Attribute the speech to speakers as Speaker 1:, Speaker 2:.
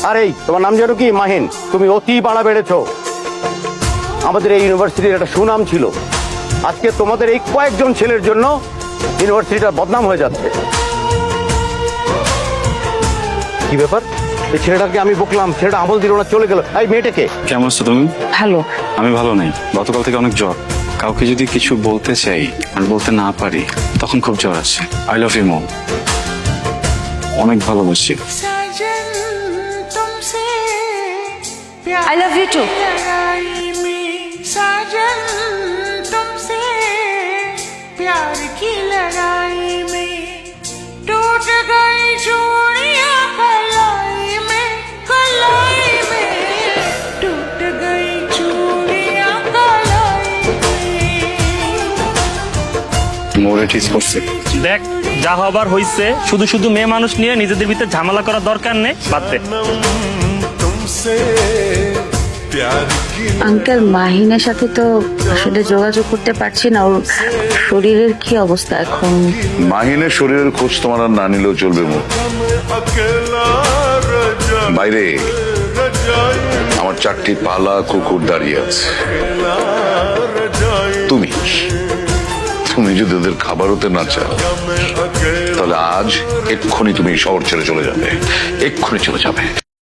Speaker 1: আর এই তোমার নাম যেন কি? মাহিন। তুমি অতি বাড়া বেড়েছো। আমাদের এই ইউনিভার্সিটির একটা সুনাম ছিল, আজকে তোমাদের এই কয়েকজন ছেলের জন্য ইউনিভার্সিটিটা বদনাম হয়ে যাচ্ছে। কি ব্যাপার? এই ছেলেটাকে আমি বকলাম, ছেলেটা আমল দিল না, চলে গেল। এই মেয়েটাকে।
Speaker 2: কেমন আছো তুমি?
Speaker 3: ভালো।
Speaker 2: আমি ভালো নেই, গতকাল থেকে অনেক জ্বর। কাউকে যদি কিছু বলতে চাই আর বলতে না পারি তখন খুব জ্বর আসে। আই লাভ ইউ মম, অনেক ভালোবাসি।
Speaker 3: I love you too.
Speaker 4: प्यार की लड़ाई में टूट गई चूड़ियां कलाई में टूट गई चूड़ियां कलाई में।
Speaker 2: মোরে ঠিক করছে।
Speaker 5: দেখ, যা হবার হইছে। শুধু শুধু মেয়ে মানুষ নিয়ে নিজেদের ভিতরে ঝামেলা করার দরকার নেই, বাদ দে।
Speaker 3: আঙ্কেল, মাহিনের সাথে তো আসলে যোগাযোগ করতে পারছি না। ওর শরীরের কি অবস্থা এখন?
Speaker 6: মাহিনের শরীরের খোঁজ তোমার আর না নিলেও চলবে। বাইরে আমার 4টি পালা কুকুর দাঁড়িয়ে আছে। তুমি যদি ওদের খাবার হতে না চাও তাহলে আজ এক্ষুনি তুমি শহর ছেড়ে চলে যাবে, এক্ষুনি চলে যাবে।